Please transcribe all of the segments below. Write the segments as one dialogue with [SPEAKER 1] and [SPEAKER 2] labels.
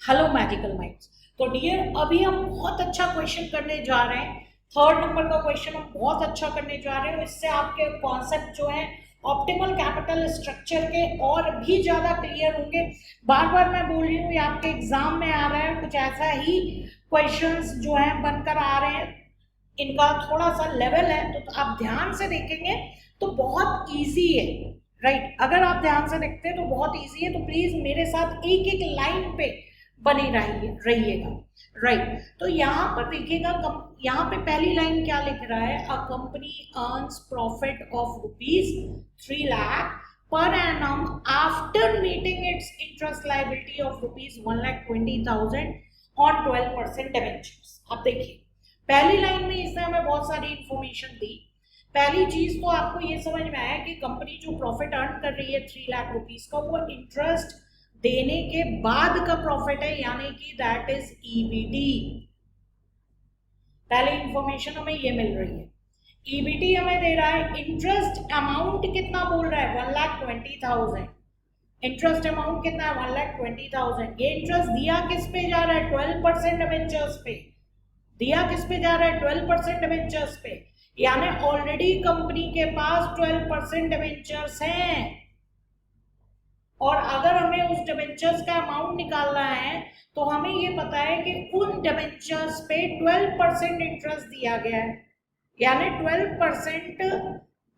[SPEAKER 1] Hello magical minds. तो dear, अभी हम बहुत अच्छा क्वेश्चन करने जा रहे हैं। थर्ड नंबर का क्वेश्चन हम बहुत अच्छा करने जा रहे हैं। इससे आपके कॉन्सेप्ट जो है ऑप्टिमल कैपिटल स्ट्रक्चर के और भी ज्यादा क्लियर होंगे। बार बार मैं बोल रही हूँ, ये आपके एग्जाम में आ रहा है, कुछ ऐसा ही क्वेश्चंस जो है बनकर आ रहे हैं। इनका थोड़ा सा लेवल है, तो आप ध्यान से देखेंगे तो बहुत इजी है। राइट, अगर आप ध्यान से देखते हैं तो बहुत इजी है। तो प्लीज मेरे साथ एक एक लाइन पे बने रहिएगा। राइट, तो यहाँ पर देखिएगा, यहाँ पे पहली लाइन क्या लिख रहा है, a company earns profit of ₹3 lakh per annum after meeting its interest liability of ₹1,20,000 on 12% debentures। अब देखिए, पहली लाइन में इसने हमें बहुत सारी इंफॉर्मेशन दी। पहली चीज तो आपको ये समझ में आया कि कंपनी जो प्रॉफिट अर्न कर रही है ₹3 लाख का, वो इंटरेस्ट देने के बाद का प्रॉफिट है, यानी कि दैट इज ईबीटी। पहले इंफॉर्मेशन हमें ये मिल रही है। ईबीटी हमें दे रहा है। इंटरेस्ट अमाउंट कितना बोल रहा है, 1,20,000। इंटरेस्ट अमाउंट कितना है, 1,20,000। ये इंटरेस्ट दिया किस पे जा रहा है, 12% डिबेंचर्स पे। दिया किस पे जा रहा है, 12% डिबेंचर्स पे। यानी ऑलरेडी कंपनी के पास 12% डिबेंचर्स हैं, और अगर हमें उस डिबेंचर्स का अमाउंट निकालना है तो हमें ये पता है कि उन डिबेंचर्स पे 12% इंटरेस्ट दिया गया है। यानी 12%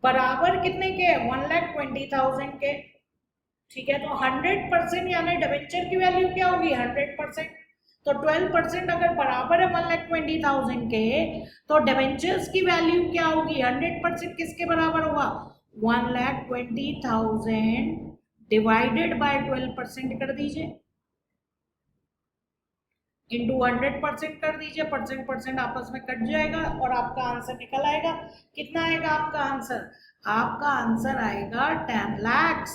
[SPEAKER 1] बराबर कितने के, 1,20,000 के। ठीक है, तो 100% यानी डिबेंचर की वैल्यू क्या होगी, 100%। तो 12% अगर बराबर है 1,20,000 के, तो डिबेंचर्स की वैल्यू क्या होगी, 100% किसके बराबर होगा, 1,20,000 डिवाइडेड बाय 12% कर दीजिए, इंटू 100% कर दीजिए। परसेंट परसेंट आपस में कट जाएगा और आपका आंसर निकल आएगा। कितना आएगा आपका आंसर, आपका आंसर आएगा 10 lakhs।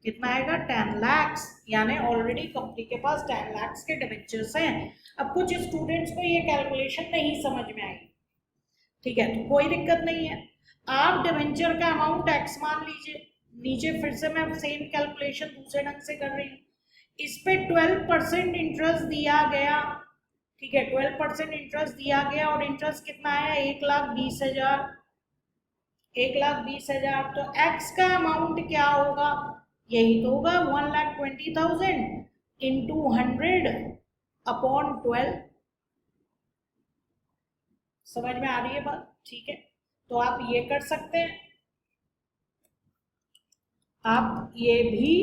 [SPEAKER 1] कितना आएगा, 10 lakhs। यानी ऑलरेडी कंपनी के पास 10 lakhs के डिबेंचर्स हैं। अब कुछ स्टूडेंट्स को ये कैलकुलेशन नहीं समझ में आई, ठीक है, तो कोई दिक्कत नहीं है। आप डिबेंचर का अमाउंट एक्स मान लीजिए। नीचे फिर से मैं सेम कैलकुलेशन दूसरे ढंग से कर रही हूँ। इस पे 12% इंटरेस्ट दिया गया, ठीक है, 12% इंटरेस्ट दिया गया, और इंटरेस्ट कितना आया, 1,20,000। 1,20,000, तो एक्स का अमाउंट क्या होगा, यही तो होगा 1,20,000 इंटू 100/12। समझ में आ रही है बात, ठीक है। तो आप ये कर सकते हैं, आप ये भी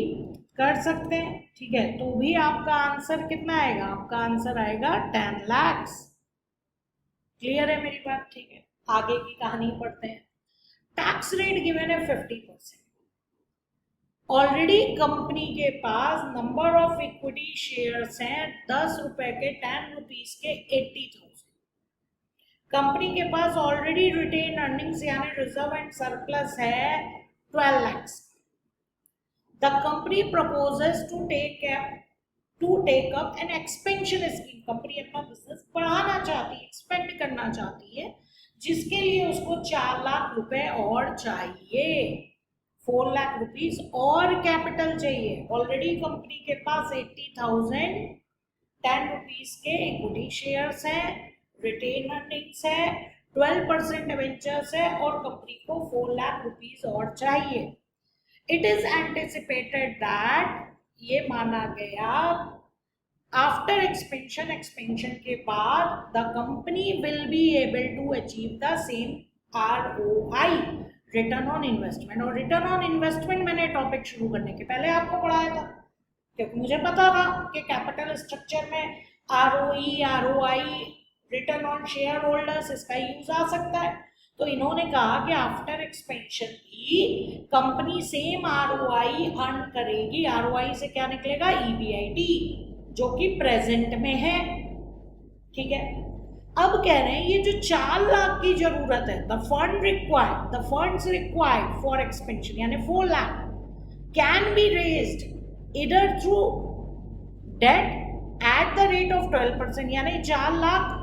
[SPEAKER 1] कर सकते हैं, ठीक है। तो भी आपका आंसर कितना आएगा, आपका आंसर आएगा 10 lakhs। क्लियर है मेरी बात, ठीक है। आगे की कहानी पढ़ते हैं। टैक्स रेट गिवन है 50%। ऑलरेडी कंपनी के पास नंबर ऑफ इक्विटी शेयर्स हैं 10 रुपए के, 10 रुपीज के 80,000। कंपनी के पास ऑलरेडी रिटेन अर्निंग्स यानी रिजर्व एंड सरप्लस है 12 lakhs। The company proposes to take up an expansion scheme। Company अपना बिजनेस बढ़ाना चाहती है, एक्सपेंड करना चाहती है, जिसके लिए उसको 4 लाख रुपए और चाहिए, 4 लाख रुपीज और कैपिटल चाहिए। ऑलरेडी कंपनी के पास 80,000 10 रुपीज के इक्विटी शेयर्स हैं, रिटेन अर्निंग्स है, 12% डिबेंचर्स है, और कंपनी को 4 लाख रुपीज और चाहिए। It is anticipated that, ये माना गया, after expansion के बाद the company will be able to achieve the same ROI, return on investment। और return on investment मैंने टॉपिक शुरू करने के पहले आपको पढ़ाया था, क्योंकि मुझे पता था कि कैपिटल स्ट्रक्चर में ROE, ROI, return on share holders, इसका यूज आ सकता है। तो इन्होंने कहा कि आफ्टर एक्सपेंशन भी कंपनी सेम ROI अर्न करेगी। ROI से क्या निकलेगा, EBIT, जो कि प्रेजेंट में है, ठीक है। अब कह रहे हैं ये जो 4 लाख की जरूरत है, the funds required for expansion यानी 4 लाख कैन बी रेज्ड इधर through debt at the rate of 12%। यानी 4 लाख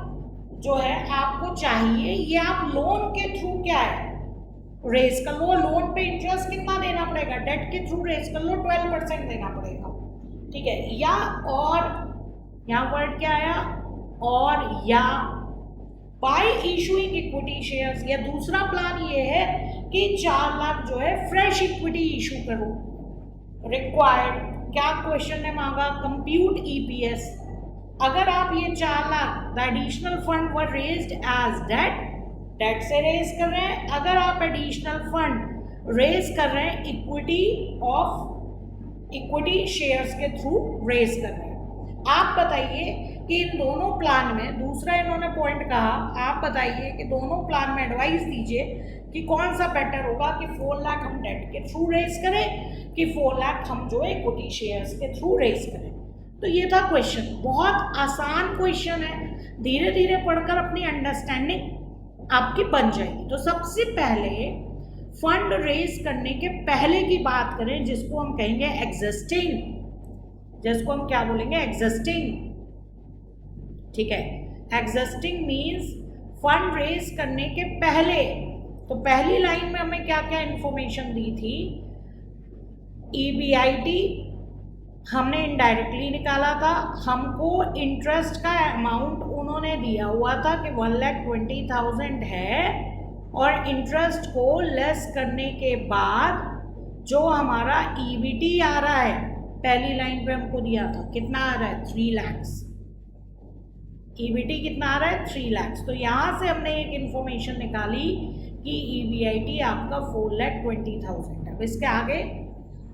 [SPEAKER 1] जो है आपको चाहिए, ये आप लोन के थ्रू क्या है, रेज कर लो। लोन पे इंटरेस्ट कितना देना पड़ेगा, डेट के थ्रू रेज कर लो, 12% देना पड़ेगा, ठीक है। या और यहाँ वर्ड क्या आया, और या बाय इशूइंग इक्विटी शेयर्स, या दूसरा प्लान ये है कि 4 लाख जो है फ्रेश इक्विटी इशू करो। रिक्वायर्ड, क्या क्वेश्चन ने मांगा, कंप्यूट ईपीएस। अगर आप ये 4 lakh the additional fund were raised as debt से रेज कर रहे हैं, अगर आप एडिशनल फंड रेज कर रहे हैं इक्विटी शेयर्स के थ्रू रेज कर रहे हैं। आप बताइए कि इन दोनों प्लान में, दूसरा इन्होंने पॉइंट कहा, आप बताइए कि दोनों प्लान में एडवाइस दीजिए कि कौन सा बेटर होगा कि 4 लाख हम डेट के थ्रू रेज करें कि 4 लाख हम जो है इक्विटी शेयर्स के थ्रू रेज करें। तो ये था क्वेश्चन, बहुत आसान क्वेश्चन है, धीरे धीरे पढ़कर अपनी अंडरस्टैंडिंग आपकी बन जाएगी। तो सबसे पहले फंड रेज करने के पहले की बात करें, जिसको हम कहेंगे एग्जिस्टिंग, जिसको हम क्या बोलेंगे, एग्जिस्टिंग। ठीक है, एग्जिस्टिंग मीन्स फंड रेज करने के पहले। तो पहली लाइन में हमें क्या क्या इंफॉर्मेशन दी थी, EBIT हमने इनडायरेक्टली निकाला था, हमको इंटरेस्ट का अमाउंट उन्होंने दिया हुआ था कि 1,20,000 है, और इंटरेस्ट को लेस करने के बाद जो हमारा EBT आ रहा है, पहली लाइन पे हमको दिया था कितना आ रहा है, 3 लाख। EBT कितना आ रहा है, 3 लाख। तो यहाँ से हमने एक इंफॉर्मेशन निकाली कि EBIT आपका 4,20,000 है। अब इसके आगे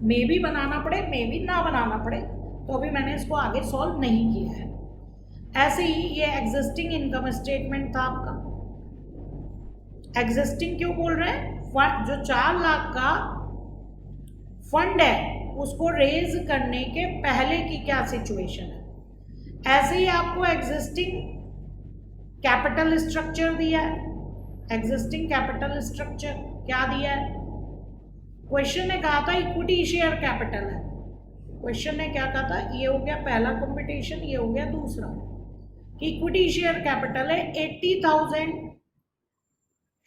[SPEAKER 1] मे भी बनाना पड़े, मे भी ना बनाना पड़े, तो अभी मैंने इसको आगे सॉल्व नहीं किया है। ऐसे ही ये एग्जिस्टिंग इनकम स्टेटमेंट था आपका। एग्जिस्टिंग क्यों बोल रहे हैं, जो 4 लाख का फंड है उसको रेज करने के पहले की क्या सिचुएशन है। ऐसे ही आपको एग्जिस्टिंग कैपिटल स्ट्रक्चर दिया है। एग्जिस्टिंग कैपिटल स्ट्रक्चर क्या दिया है, क्वेश्चन ने कहा था इक्विटी शेयर कैपिटल है। क्वेश्चन ने क्या कहा था, ये हो गया पहला कंपटीशन, ये हो गया दूसरा, कि इक्विटी शेयर कैपिटल है 80,000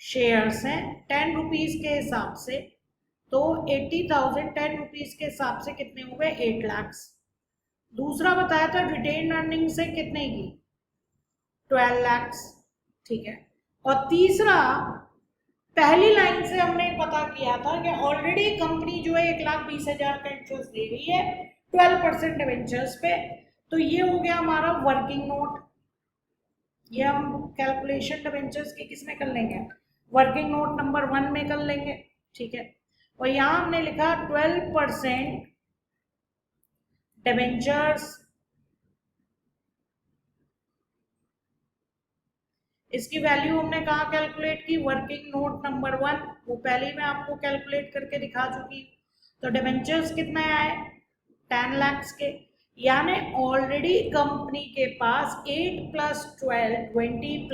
[SPEAKER 1] शेयर्स हैं 10 रुपीज के हिसाब से, तो 80,000 10 रुपीज के हिसाब से कितने हो गए, 8 लाख। दूसरा बताया था रिटेन अर्निंग से कितने की, 12 लाख। ठीक है, और तीसरा पहली लाइन से हमने पता किया था कि ऑलरेडी कंपनी जो है 1,20,000 का इंटरेस्ट दे रही है 12% डिवेंचर्स पे। तो ये हो गया हमारा वर्किंग नोट, ये हम कैलकुलेशन डिवेंचर्स की किस में कर लेंगे, वर्किंग नोट नंबर 1 में कर लेंगे। ठीक है, और यहाँ हमने लिखा 12% डिवेंचर्स, इसकी वैल्यू हमने कहा कैलकुलेट की, वर्किंग नोट नंबर 1, वो पहले ही मैं आपको कैलकुलेट करके दिखा चुकी। तो डिवेंचर्स कितने आए, 10 लाख के, यानी ऑलरेडी कंपनी के पास 8 + 12 20 +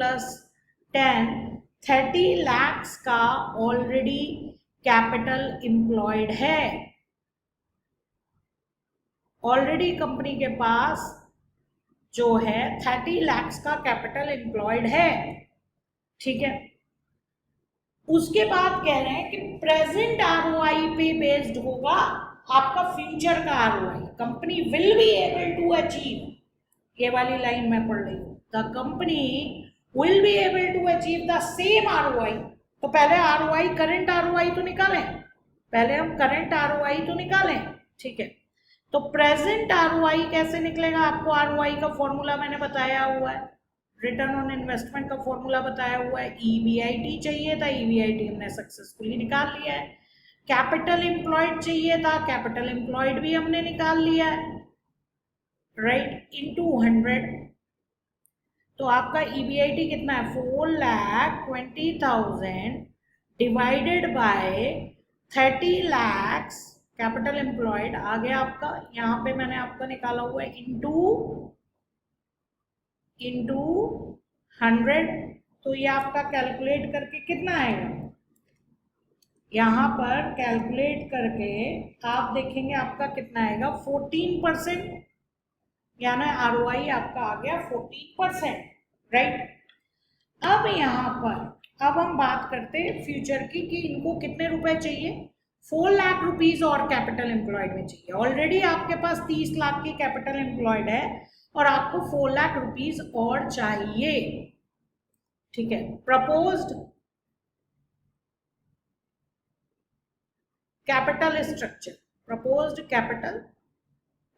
[SPEAKER 1] 10 30 लाख का ऑलरेडी कैपिटल एम्प्लॉयड है। ऑलरेडी कंपनी के पास जो है 30 लाख का कैपिटल एम्प्लॉयड है। ठीक है, उसके बाद कह रहे हैं कि प्रेजेंट ROI पे बेस्ड होगा आपका फ्यूचर का ROI। Company will be able to achieve, ये वाली लाइन में पढ़ रही हूँ, the company will be able to achieve the same ROI। तो पहले ROI करंट ROI तो निकालें, पहले हम करंट ROI तो निकालें। ठीक है, तो प्रेजेंट ROI कैसे निकलेगा, आपको ROI का फॉर्मूला मैंने बताया हुआ है, रिटर्न ऑन इन्वेस्टमेंट का फॉर्मूला बताया हुआ है। EBIT चाहिए था, EBIT हमने सक्सेसफुली निकाल लिया है। कैपिटल एम्प्लॉयड चाहिए था, कैपिटल एम्प्लॉयड भी हमने निकाल लिया है, राइट, इनटू 100। तो आपका EBIT कितना है, 4,20,000 divided by 30 lakh capital employed आ गया आपका। यहाँ पे मैंने आपका निकाला हुआ है इंटू 100। तो ये आपका कैलकुलेट करके कितना आएगा, यहाँ पर कैलकुलेट करके आप देखेंगे आपका कितना आएगा, 14%, यानी ROI आपका आ गया 14%, राइट। अब यहाँ पर अब हम बात करते हैं फ्यूचर की कि इनको कितने रुपए चाहिए, 4 लाख रुपीज और कैपिटल एम्प्लॉयड में चाहिए। ऑलरेडी आपके पास 30 लाख की कैपिटल एम्प्लॉयड है, और आपको 4 लाख रुपीज और चाहिए, ठीक है। Proposed capital structure, proposed capital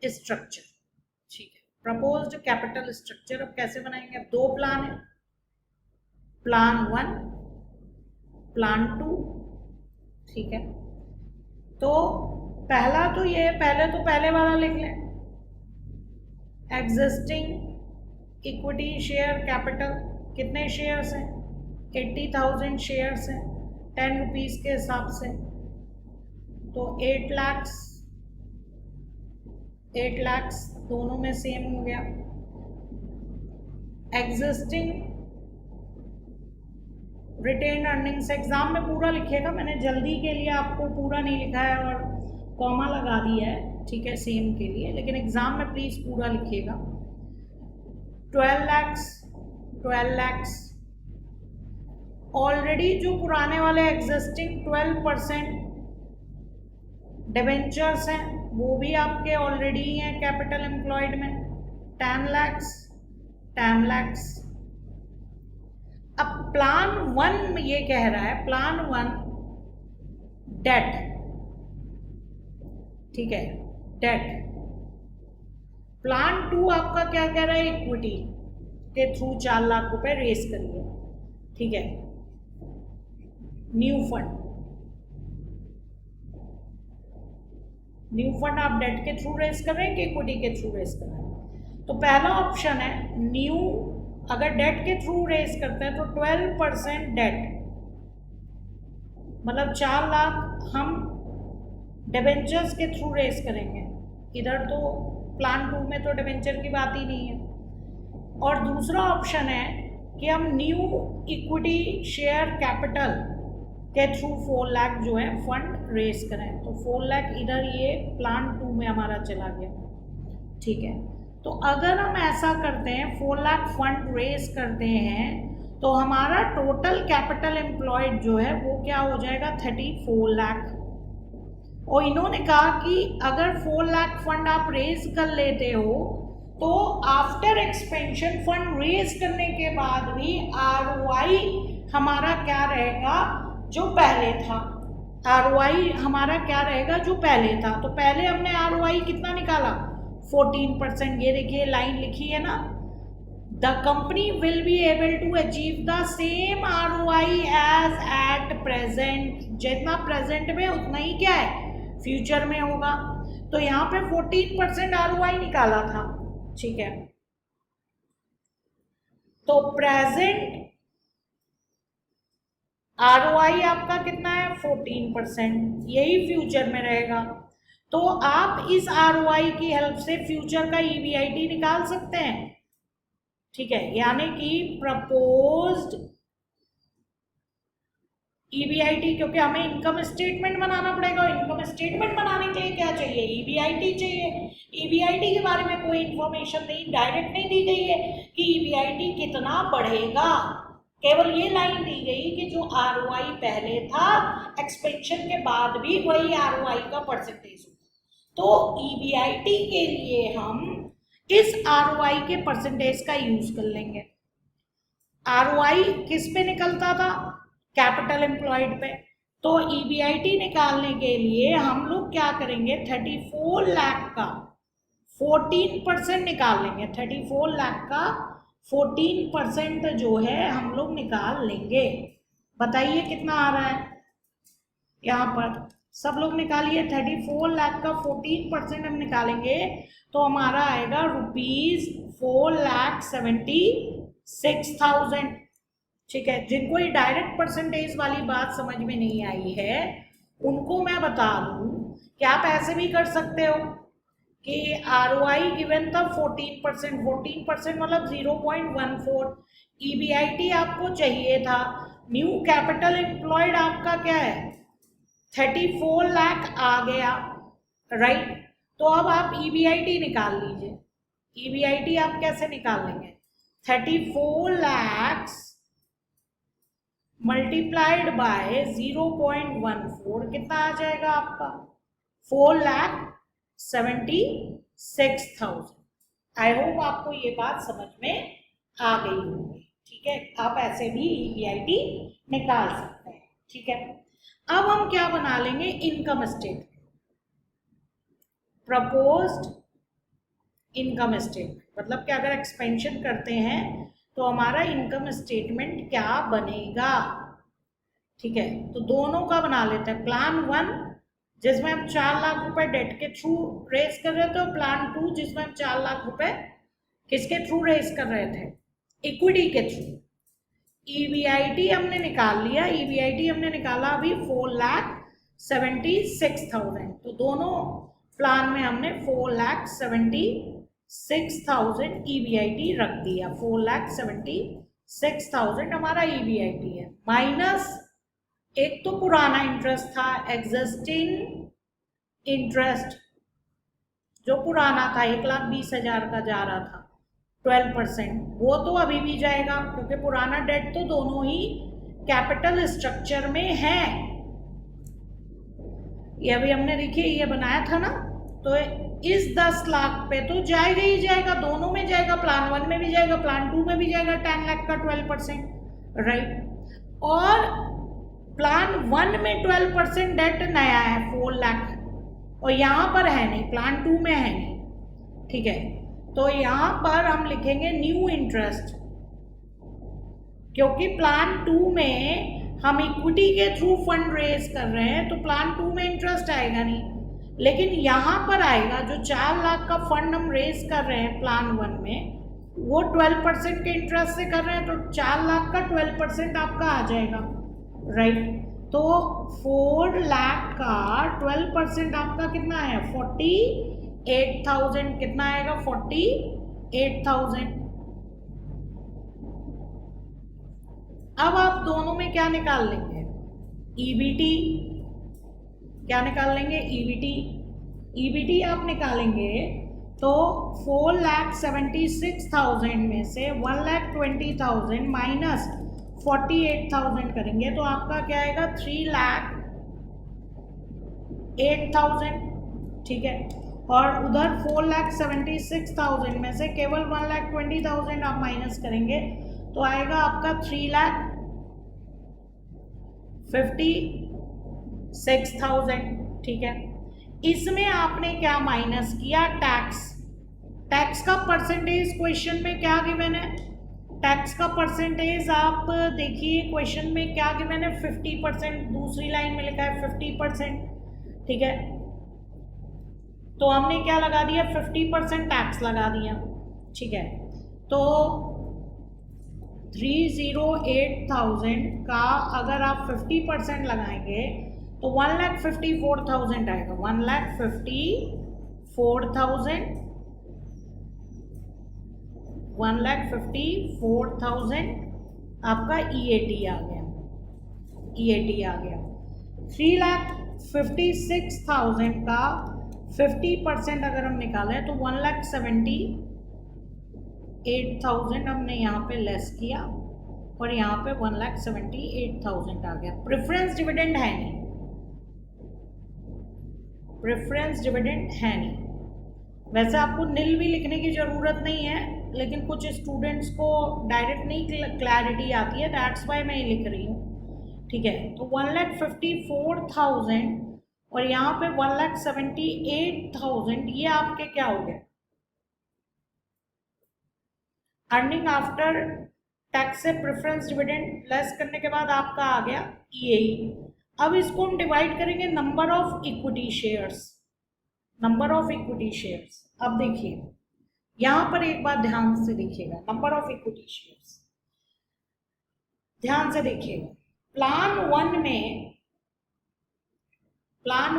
[SPEAKER 1] structure, ठीक है। प्रपोज्ड कैपिटल स्ट्रक्चर अब कैसे बनाएंगे? अब 2 प्लान है, प्लान 1, प्लान 2, ठीक है। तो पहला तो ये पहले वाला लिख लें, एग्जिस्टिंग इक्विटी शेयर कैपिटल, कितने शेयर्स हैं? 80,000 शेयर्स हैं 10 रुपीज के हिसाब से, तो 8 लाख दोनों में सेम हो गया। एग्जिस्टिंग रिटेन अर्निंग्स, एग्जाम में पूरा लिखिएगा, मैंने जल्दी के लिए आपको पूरा नहीं लिखा है और कॉमा लगा दिया है, ठीक है, सेम के लिए, लेकिन एग्जाम में प्लीज पूरा लिखिएगा। 12 लाख ऑलरेडी जो पुराने वाले एग्जिस्टिंग 12% डिबेंचर्स हैं वो भी आपके ऑलरेडी हैं कैपिटल एम्प्लॉयड में, 10 लाख। अब प्लान 1 ये कह रहा है, प्लान 1 डेट, ठीक है, डेट। प्लान 2 आपका क्या कह रहा है? इक्विटी के थ्रू 4 लाख रुपए रेस करिए, ठीक है। न्यू फंड आप डेट के थ्रू रेस कर रहे हैं कि इक्विटी के थ्रू रेस कर रहे हैं? तो पहला ऑप्शन है न्यू, अगर डेट के थ्रू रेस करते हैं तो 12% डेट, मतलब 4 लाख हम डिबेंचर्स के थ्रू रेस करेंगे। इधर तो प्लान 2 में तो डिबेंचर की बात ही नहीं है। और दूसरा ऑप्शन है कि हम न्यू इक्विटी शेयर कैपिटल के थ्रू 4 लाख जो है फंड रेस करें, तो 4 लाख इधर ये प्लान 2 में हमारा चला गया, ठीक है। तो अगर हम ऐसा करते हैं 4 लाख फंड रेस करते हैं तो हमारा टोटल कैपिटल एम्प्लॉयड जो है वो क्या हो जाएगा? 34 लाख। और इन्होंने कहा कि अगर 4 लाख फंड आप रेज कर लेते हो तो आफ्टर एक्सपेंशन फंड रेज करने के बाद भी ROI हमारा क्या रहेगा जो पहले था, ROI हमारा क्या रहेगा जो पहले था। तो पहले हमने ROI कितना निकाला? 14%। ये देखिए लाइन लिखी है ना, the company will be able to achieve the same ROI as at present, जितना प्रेजेंट में उतना ही क्या है फ्यूचर में होगा। तो यहाँ पे 14% ROI निकाला था, ठीक है। तो प्रेजेंट ROI आपका कितना है? 14%, यही फ्यूचर में रहेगा। तो आप इस ROI की हेल्प से फ्यूचर का EBIT निकाल सकते हैं, ठीक है। यानी कि प्रपोज्ड EBIT, क्योंकि हमें इनकम स्टेटमेंट बनाना पड़ेगा और इनकम स्टेटमेंट बनाने के लिए क्या चाहिए? EBIT चाहिए। EBIT के बारे में कोई इंफॉर्मेशन नहीं, डायरेक्ट नहीं दी गई है कि EBIT कितना बढ़ेगा, केवल ये लाइन दी गई कि जो ROI पहले था एक्सपेंशन के बाद भी वही ROI का परसेंटेज होगा। तो EBIT के लिए हम इस ROI के परसेंटेज का यूज कर लेंगे। ROI किस पे निकलता था? कैपिटल एम्प्लॉयड पे। तो EBIT निकालने के लिए हम लोग क्या करेंगे? 34 लाख का 14% निकाल लेंगे। 34 लाख का 14% जो है हम लोग निकाल लेंगे। बताइए कितना आ रहा है? यहाँ पर सब लोग निकालिए। 34 लाख का 14% हम निकालेंगे तो हमारा आएगा ₹4,76,000, ठीक है। जिनको ये डायरेक्ट परसेंटेज वाली बात समझ में नहीं आई है उनको मैं बता दूं कि आप ऐसे भी कर सकते हो कि ROI गिवन था 14% मतलब 0.14, EBIT आपको चाहिए था, न्यू कैपिटल एम्प्लॉयड आपका क्या है 34 लाख आ गया, राइट। तो अब आप EBIT निकाल लीजिए। EBIT आप कैसे निकाल लेंगे? 34 लाख मल्टीप्लाइड बाय 0.14 कितना आ जाएगा आपका? 4,76,000। आई होप आपको ये बात समझ में आ गई होगी। ठीक है, आप ऐसे भी EBIT निकाल सकते हैं। ठीक है, अब हम क्या बना लेंगे, income statement, proposed income statement. मतलब कि अगर एक्सपेंशन करते हैं तो हमारा इनकम स्टेटमेंट क्या बनेगा। ठीक है, तो दोनों का बना लेते हैं। प्लान 1 जिसमें हम 4 लाख रुपए डेट के थ्रू रेस कर रहे थे, और प्लान 2 जिसमें हम 4 लाख रुपए किसके थ्रू रेस कर रहे थे, इक्विटी के थ्रू। EBIT हमने निकाल लिया, EBIT हमने निकाला अभी 4,76,000। तो दोनों प्लान में हमने 4,76,000 EBIT रख दिया। 4,76,000 हमारा EBIT है, माइनस एक तो पुराना इंटरेस्ट था, एग्जिस्टिंग इंटरेस्ट जो पुराना था 1,20,000 का जा रहा था 12%, वो तो अभी भी जाएगा क्योंकि पुराना डेट तो दोनों ही कैपिटल स्ट्रक्चर में है। ये अभी हमने देखिए ये बनाया था ना, तो इस 10 लाख पे तो जाएगा ही जाएगा, दोनों में जाएगा, प्लान 1 में भी जाएगा, प्लान 2 में भी जाएगा 10 लाख का 12%, राइट। और प्लान 1 में 12% डेट नया है 4 लाख, और यहाँ पर है नहीं, प्लान 2 में है नहीं। ठीक है, तो यहाँ पर हम लिखेंगे न्यू इंटरेस्ट, क्योंकि प्लान 2 में हम इक्विटी के थ्रू फंड रेज कर रहे हैं, तो प्लान 2 में इंटरेस्ट आएगा नहीं, लेकिन यहाँ पर आएगा। जो 4 लाख का फंड हम रेज कर रहे हैं प्लान 1 में, वो 12% के इंटरेस्ट से कर रहे हैं, तो 4 लाख का 12% आपका आ जाएगा, राइट। तो 4 लाख का 12% आपका कितना है, 48,000। कितना आएगा, 48,000। अब आप दोनों में क्या निकाल लेंगे, EBT। क्या निकाल लेंगे, EBT आप निकालेंगे तो 4,76,000 में से 1,20,000 माइनस 48,000 करेंगे तो आपका क्या आएगा, 3,08,000। ठीक है, और उधर 4,76,000 में से केवल 1,20,000 आप माइनस करेंगे तो आएगा आपका 3,56,000। ठीक है, इसमें आपने क्या माइनस किया, टैक्स का परसेंटेज क्वेश्चन में क्या गिवन है, टैक्स का परसेंटेज आप देखिए क्वेश्चन में क्या गिवन है, 50%। दूसरी लाइन में लिखा है 50%। ठीक है, तो हमने क्या लगा दिया, 50% टैक्स लगा दिया। ठीक है, तो 308,000 का अगर आप 50% लगाएंगे तो 1,54,000 आएगा, 1,54,000 आपका EAT आ गया, EAT आ गया। 3,56,000 का 50% अगर हम निकालें तो 1,78,000 हमने यहाँ पे लेस किया, और यहाँ पे 1,78,000 आ गया। प्रेफरेंस डिविडेंड है नहीं, प्रेफरेंस डिविडेंड है नहीं। वैसे आपको नील भी लिखने की ज़रूरत नहीं है, लेकिन कुछ स्टूडेंट्स को डायरेक्ट नहीं क्लैरिटी आती है, दैट्स वाई मैं ये लिख रही हूँ। ठीक है, तो 1,54,000 और यहाँ पे 1,78,000, ये आपके क्या हो गए, अर्निंग आफ्टर टैक्स से प्रेफरेंस डिविडेंड लेस करने के बाद आपका आ गया EAE। अब इसको हम डिवाइड करेंगे number of equity shares, number of equity shares. अब देखिए यहाँ पर एक बात ध्यान से देखिएगा, नंबर ऑफ इक्विटी शेयर्स ध्यान से देखिएगा। प्लान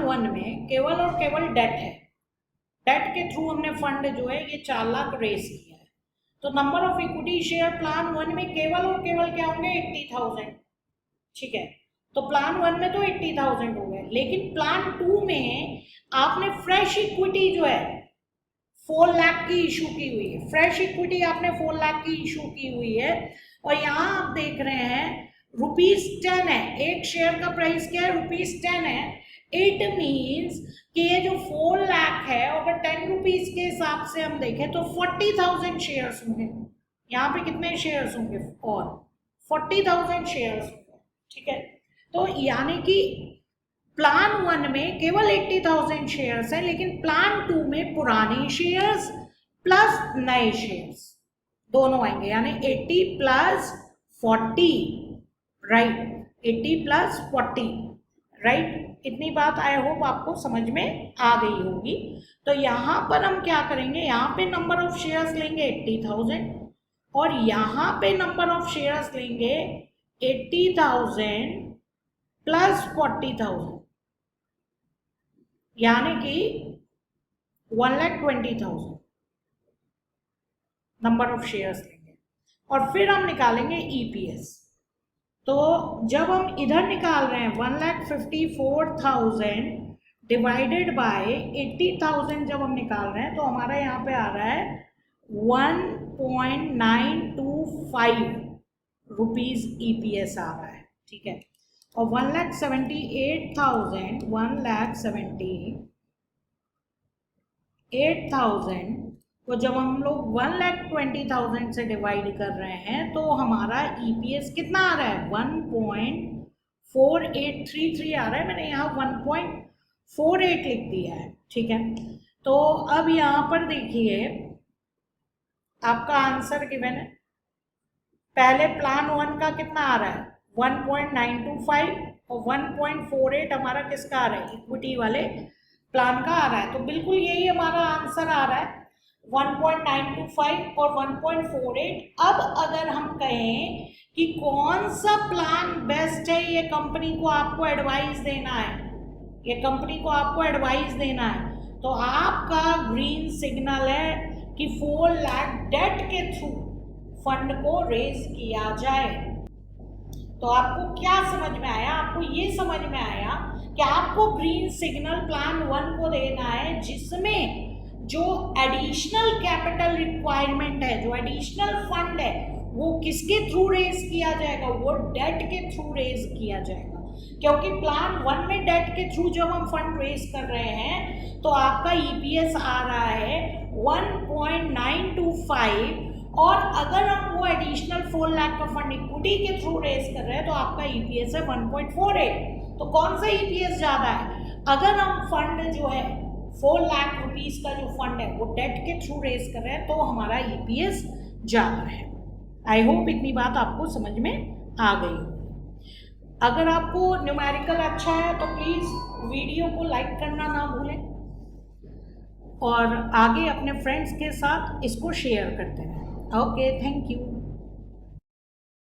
[SPEAKER 1] 1 में केवल और केवल डेट है, डेट के थ्रू हमने फंड जो है ये 4 लाख रेस किया है, तो number of equity share plan 1 में केवल और केवल क्या होंगे, 80,000। ठीक है, तो प्लान 1 में तो 80,000 हो गए, लेकिन प्लान 2 में आपने फ्रेश इक्विटी जो है 4 लाख की इशू की हुई है, फ्रेश इक्विटी आपने 4 लाख की इशू की हुई है, और यहाँ आप देख रहे हैं ₹10 है, एक शेयर का प्राइस क्या है, ₹10 है। इट मीन्स कि ये जो 4 लाख है अगर 10 रुपीज के हिसाब से हम देखें तो 40,000 शेयर्स होंगे। यहाँ पे कितने शेयर्स होंगे? और 40,000 शेयर्स होंगे, ठीक है। तो यानी कि प्लान 1 में केवल 80,000 शेयर्स है, लेकिन प्लान 2 में पुराने शेयर्स प्लस नए शेयर्स दोनों आएंगे, यानी 80 प्लस 40, राइट, 80 प्लस 40, राइट। इतनी बात आई होप आपको समझ में आ गई होगी। तो यहाँ पर हम क्या करेंगे, यहाँ पे नंबर ऑफ शेयर्स लेंगे 80,000 और यहाँ पे नंबर ऑफ शेयर्स लेंगे 80,000 प्लस 40,000, यानी कि 1,20,000 नंबर ऑफ शेयर्स लेंगे। और फिर हम निकालेंगे ईपीएस। तो जब हम इधर निकाल रहे हैं 1,54,000 डिवाइडेड बाय 80,000 जब हम निकाल रहे हैं तो हमारा यहाँ पे आ रहा है 1.925 रुपीज ईपीएस आ रहा है, ठीक है। और 1,78,000 को जब हम लोग 1,20,000 से डिवाइड कर रहे हैं तो हमारा ईपीएस कितना आ रहा है? 1.4833 आ रहा है। मैंने यहाँ 1.48 लिख दिया है, ठीक है। तो अब यहाँ पर देखिए आपका आंसर गिवन है। पहले प्लान 1 का कितना आ रहा है? 1.925 और 1.48 हमारा किसका आ रहा है? इक्विटी वाले प्लान का आ रहा है। तो बिल्कुल यही हमारा आंसर आ रहा है, 1.925 और 1.48। अब अगर हम कहें कि कौन सा प्लान बेस्ट है, ये कंपनी को आपको एडवाइस देना है, ये कंपनी को आपको एडवाइस देना है, तो आपका ग्रीन सिग्नल है कि 4 लाख डेट के थ्रू फंड को रेज किया जाए। तो आपको क्या समझ में आया? आपको ये समझ में आया कि आपको ग्रीन सिग्नल प्लान 1 को देना है, जिसमें जो एडिशनल कैपिटल रिक्वायरमेंट है, जो एडिशनल फंड है, वो किसके थ्रू रेज किया जाएगा? वो डेट के थ्रू रेज किया जाएगा। क्योंकि प्लान 1 में डेट के थ्रू जब हम फंड रेज कर रहे हैं तो आपका ईपीएस आ रहा है 1.925 और अगर हम वो एडिशनल 4 लाख का फंड इक्विटी के थ्रू रेज कर रहे हैं तो आपका ईपीएस है 1.48। तो कौन सा ईपीएस ज़्यादा है? अगर हम फंड जो है 4 लाख रुपीस का जो फंड है वो डेट के थ्रू रेज कर रहे हैं तो हमारा ईपीएस ज़्यादा है। आई होप इतनी बात आपको समझ में आ गई हो। अगर आपको न्यूमेरिकल अच्छा है तो प्लीज़ वीडियो को लाइक करना ना भूलें और आगे अपने फ्रेंड्स के साथ इसको शेयर करते रहें। Okay, thank you.